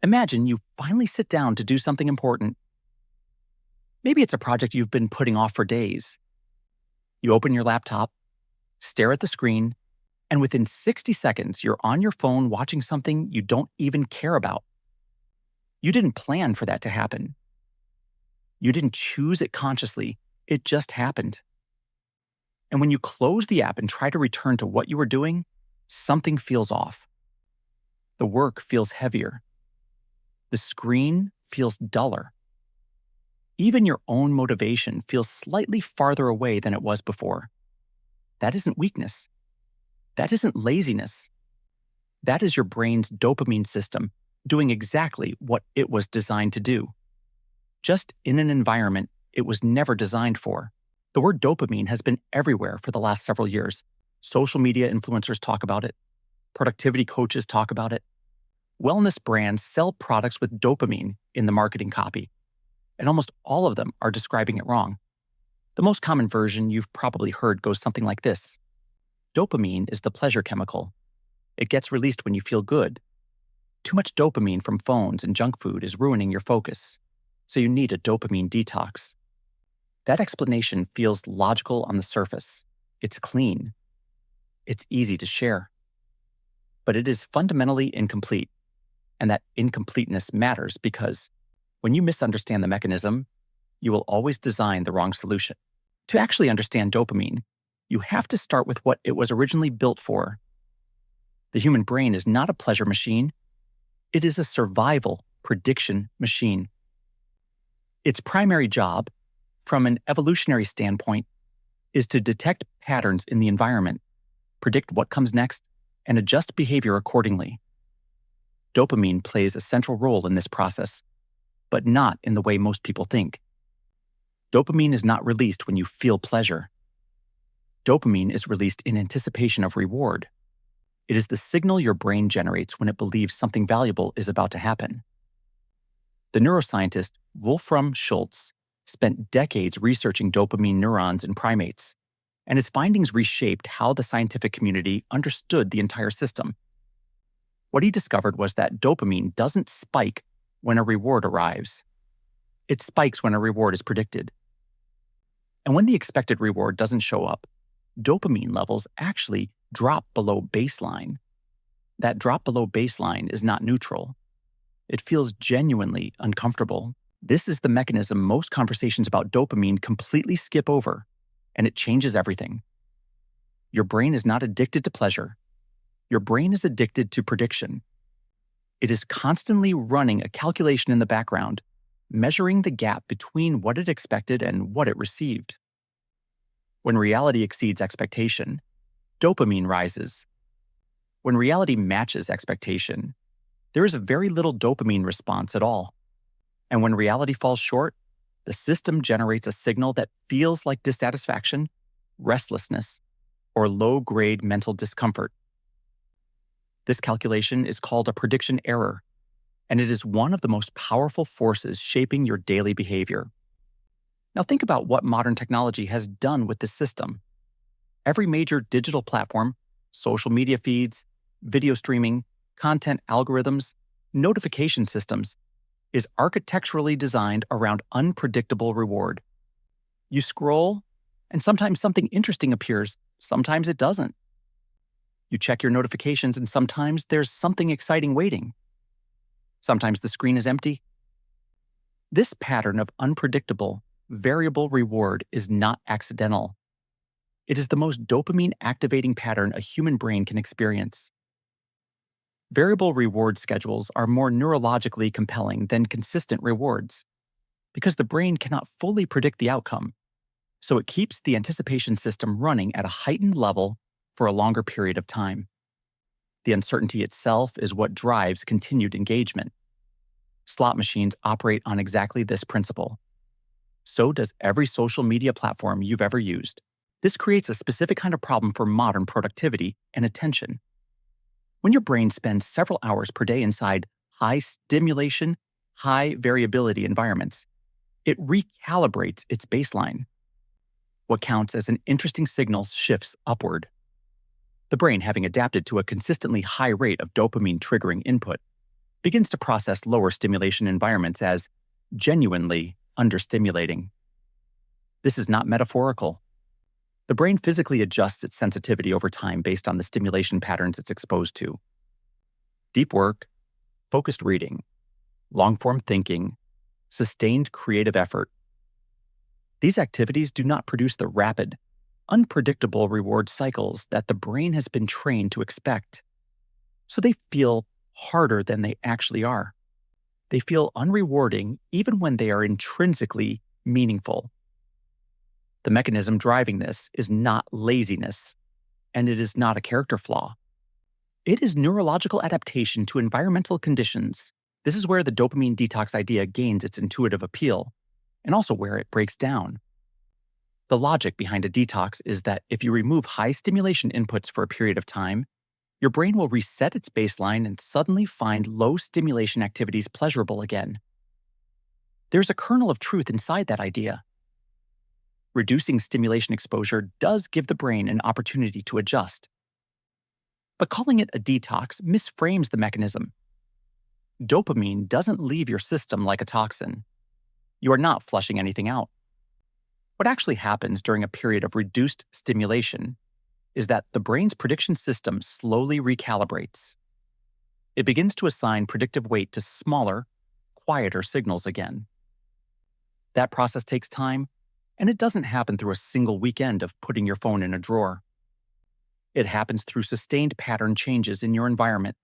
Imagine you finally sit down to do something important. Maybe it's a project you've been putting off for days. You open your laptop, stare at the screen, and within 60 seconds, you're on your phone watching something you don't even care about. You didn't plan for that to happen. You didn't choose it consciously. It just happened. And when you close the app and try to return to what you were doing, something feels off. The work feels heavier. The screen feels duller. Even your own motivation feels slightly farther away than it was before. That isn't weakness. That isn't laziness. That is your brain's dopamine system doing exactly what it was designed to do, just in an environment it was never designed for. The word dopamine has been everywhere for the last several years. Social media influencers talk about it. Productivity coaches talk about it. Wellness brands sell products with dopamine in the marketing copy, and almost all of them are describing it wrong. The most common version you've probably heard goes something like this. Dopamine is the pleasure chemical. It gets released when you feel good. Too much dopamine from phones and junk food is ruining your focus, so you need a dopamine detox. That explanation feels logical on the surface. It's clean. It's easy to share. But it is fundamentally incomplete, and that incompleteness matters because when you misunderstand the mechanism, you will always design the wrong solution. To actually understand dopamine, you have to start with what it was originally built for. The human brain is not a pleasure machine. It is a survival prediction machine. Its primary job, from an evolutionary standpoint, is to detect patterns in the environment, predict what comes next, and adjust behavior accordingly. Dopamine plays a central role in this process, but not in the way most people think. Dopamine is not released when you feel pleasure. Dopamine is released in anticipation of reward. It is the signal your brain generates when it believes something valuable is about to happen. The neuroscientist Wolfram Schultz spent decades researching dopamine neurons in primates, and his findings reshaped how the scientific community understood the entire system. What he discovered was that dopamine doesn't spike when a reward arrives. It spikes when a reward is predicted. And when the expected reward doesn't show up, dopamine levels actually drop below baseline. That drop below baseline is not neutral. It feels genuinely uncomfortable. This is the mechanism most conversations about dopamine completely skip over, and it changes everything. Your brain is not addicted to pleasure. Your brain is addicted to prediction. It is constantly running a calculation in the background, measuring the gap between what it expected and what it received. When reality exceeds expectation, dopamine rises. When reality matches expectation, there is very little dopamine response at all. And when reality falls short, the system generates a signal that feels like dissatisfaction, restlessness, or low-grade mental discomfort. This calculation is called a prediction error, and it is one of the most powerful forces shaping your daily behavior. Now think about what modern technology has done with this system. Every major digital platform, social media feeds, video streaming, content algorithms, notification systems, is architecturally designed around unpredictable reward. You scroll, and sometimes something interesting appears, sometimes it doesn't. You check your notifications, and sometimes there's something exciting waiting. Sometimes the screen is empty. This pattern of unpredictable, variable reward is not accidental. It is the most dopamine-activating pattern a human brain can experience. Variable reward schedules are more neurologically compelling than consistent rewards because the brain cannot fully predict the outcome, so it keeps the anticipation system running at a heightened level for a longer period of time. The uncertainty itself is what drives continued engagement. Slot machines operate on exactly this principle. So does every social media platform you've ever used. This creates a specific kind of problem for modern productivity and attention. When your brain spends several hours per day inside high stimulation, high variability environments, it recalibrates its baseline. What counts as an interesting signal shifts upward. The brain, having adapted to a consistently high rate of dopamine triggering input, begins to process lower stimulation environments as genuinely understimulating. This is not metaphorical. The brain physically adjusts its sensitivity over time based on the stimulation patterns it's exposed to. Deep work, focused reading, long-form thinking, sustained creative effort. These activities do not produce the rapid, unpredictable reward cycles that the brain has been trained to expect. So they feel harder than they actually are. They feel unrewarding even when they are intrinsically meaningful. The mechanism driving this is not laziness, and it is not a character flaw. It is neurological adaptation to environmental conditions. This is where the dopamine detox idea gains its intuitive appeal, and also where it breaks down. The logic behind a detox is that if you remove high stimulation inputs for a period of time, your brain will reset its baseline and suddenly find low stimulation activities pleasurable again. There's a kernel of truth inside that idea. Reducing stimulation exposure does give the brain an opportunity to adjust. But calling it a detox misframes the mechanism. Dopamine doesn't leave your system like a toxin. You are not flushing anything out. What actually happens during a period of reduced stimulation is that the brain's prediction system slowly recalibrates. It begins to assign predictive weight to smaller, quieter signals again. That process takes time, and it doesn't happen through a single weekend of putting your phone in a drawer. It happens through sustained pattern changes in your environment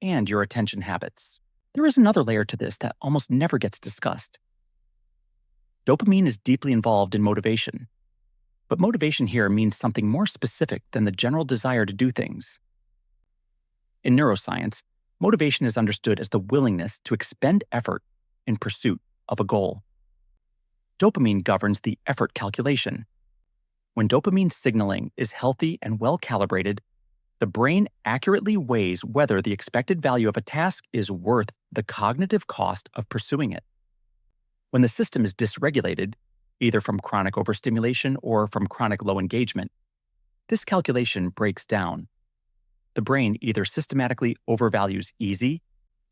and your attention habits. There is another layer to this that almost never gets discussed. Dopamine is deeply involved in motivation, but motivation here means something more specific than the general desire to do things. In neuroscience, motivation is understood as the willingness to expend effort in pursuit of a goal. Dopamine governs the effort calculation. When dopamine signaling is healthy and well-calibrated, the brain accurately weighs whether the expected value of a task is worth the cognitive cost of pursuing it. When the system is dysregulated, either from chronic overstimulation or from chronic low engagement, this calculation breaks down. The brain either systematically overvalues easy,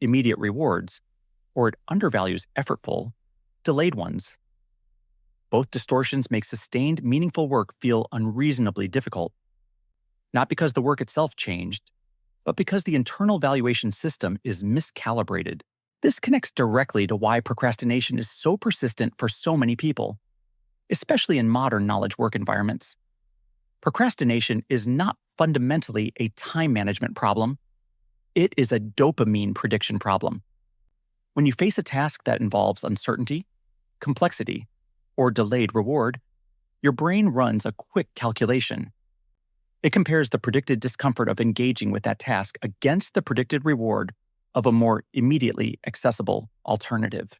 immediate rewards, or it undervalues effortful, delayed ones. Both distortions make sustained, meaningful work feel unreasonably difficult. Not because the work itself changed, but because the internal valuation system is miscalibrated. This connects directly to why procrastination is so persistent for so many people, especially in modern knowledge work environments. Procrastination is not fundamentally a time management problem. It is a dopamine prediction problem. When you face a task that involves uncertainty, complexity, or delayed reward, your brain runs a quick calculation. It compares the predicted discomfort of engaging with that task against the predicted reward of a more immediately accessible alternative.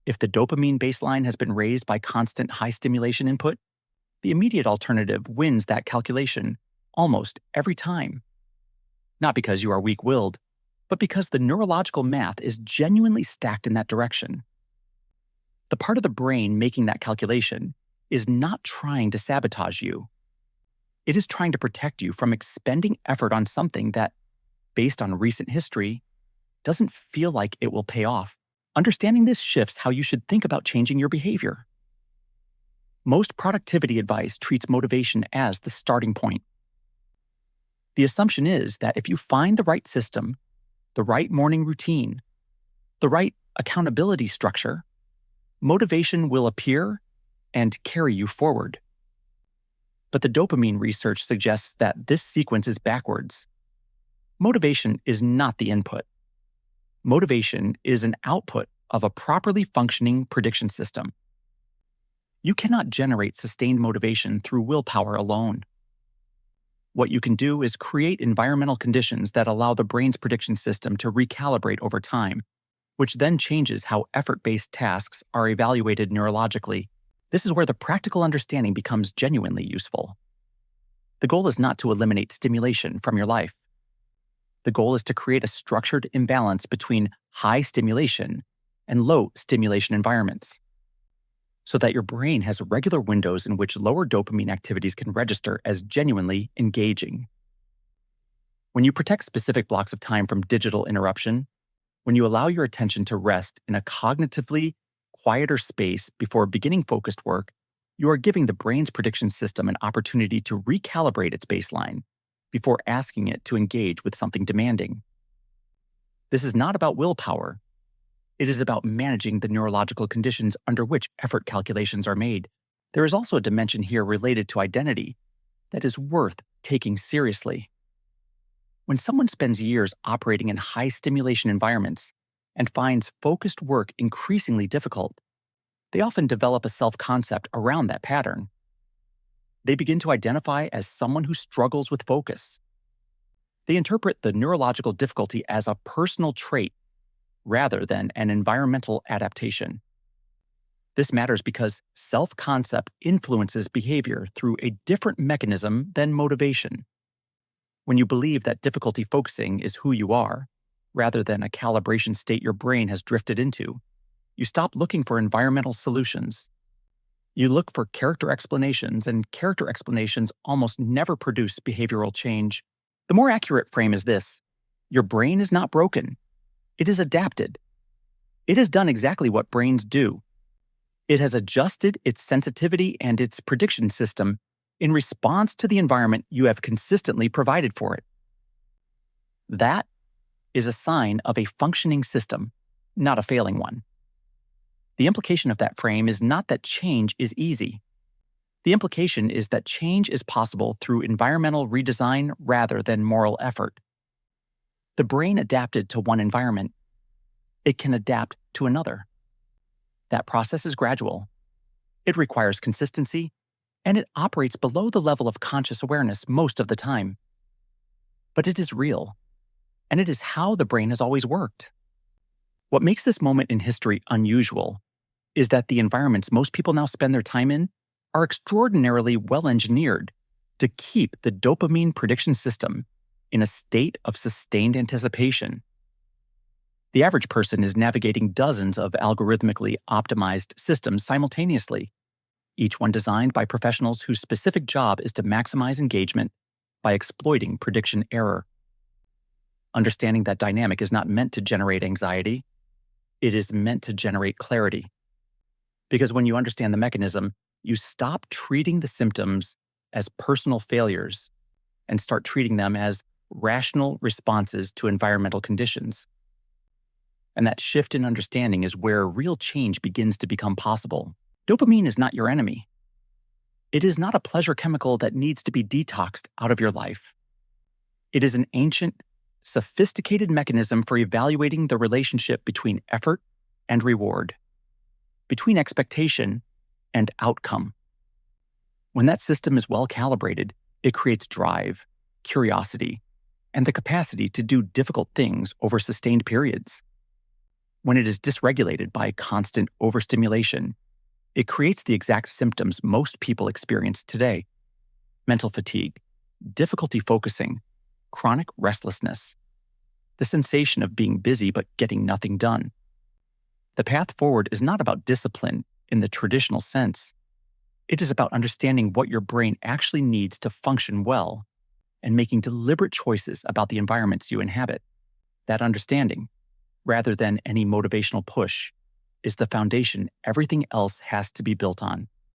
If the dopamine baseline has been raised by constant high stimulation input, the immediate alternative wins that calculation almost every time. Not because you are weak-willed, but because the neurological math is genuinely stacked in that direction. The part of the brain making that calculation is not trying to sabotage you. It is trying to protect you from expending effort on something that, based on recent history, doesn't feel like it will pay off. Understanding this shifts how you should think about changing your behavior. Most productivity advice treats motivation as the starting point. The assumption is that if you find the right system, the right morning routine, the right accountability structure, motivation will appear and carry you forward. But the dopamine research suggests that this sequence is backwards. Motivation is not the input. Motivation is an output of a properly functioning prediction system. You cannot generate sustained motivation through willpower alone. What you can do is create environmental conditions that allow the brain's prediction system to recalibrate over time, which then changes how effort-based tasks are evaluated neurologically. This is where the practical understanding becomes genuinely useful. The goal is not to eliminate stimulation from your life. The goal is to create a structured imbalance between high stimulation and low stimulation environments, so that your brain has regular windows in which lower dopamine activities can register as genuinely engaging. When you protect specific blocks of time from digital interruption, When you allow your attention to rest in a cognitively quieter space before beginning focused work, you are giving the brain's prediction system an opportunity to recalibrate its baseline before asking it to engage with something demanding. This is not about willpower. It is about managing the neurological conditions under which effort calculations are made. There is also a dimension here related to identity that is worth taking seriously. When someone spends years operating in high stimulation environments and finds focused work increasingly difficult, they often develop a self-concept around that pattern. They begin to identify as someone who struggles with focus. They interpret the neurological difficulty as a personal trait rather than an environmental adaptation. This matters because self-concept influences behavior through a different mechanism than motivation. When you believe that difficulty focusing is who you are, rather than a calibration state your brain has drifted into, you stop looking for environmental solutions. You look for character explanations, and character explanations almost never produce behavioral change. The more accurate frame is this: your brain is not broken. It is adapted. It has done exactly what brains do. It has adjusted its sensitivity and its prediction system in response to the environment you have consistently provided for it. That is a sign of a functioning system, not a failing one. The implication of that frame is not that change is easy. The implication is that change is possible through environmental redesign rather than moral effort. The brain adapted to one environment. It can adapt to another. That process is gradual. It requires consistency, and it operates below the level of conscious awareness most of the time. But it is real, and it is how the brain has always worked. What makes this moment in history unusual is that the environments most people now spend their time in are extraordinarily well-engineered to keep the dopamine prediction system in a state of sustained anticipation. The average person is navigating dozens of algorithmically optimized systems simultaneously, each one designed by professionals whose specific job is to maximize engagement by exploiting prediction error. Understanding that dynamic is not meant to generate anxiety. It is meant to generate clarity. Because when you understand the mechanism, you stop treating the symptoms as personal failures and start treating them as rational responses to environmental conditions. And that shift in understanding is where real change begins to become possible. Dopamine is not your enemy. It is not a pleasure chemical that needs to be detoxed out of your life. It is an ancient, sophisticated mechanism for evaluating the relationship between effort and reward, between expectation and outcome. When that system is well calibrated, it creates drive, curiosity, and the capacity to do difficult things over sustained periods. When it is dysregulated by constant overstimulation, it creates the exact symptoms most people experience today: mental fatigue, difficulty focusing, chronic restlessness, the sensation of being busy but getting nothing done. The path forward is not about discipline in the traditional sense. It is about understanding what your brain actually needs to function well and making deliberate choices about the environments you inhabit. That understanding, rather than any motivational push, is the foundation everything else has to be built on.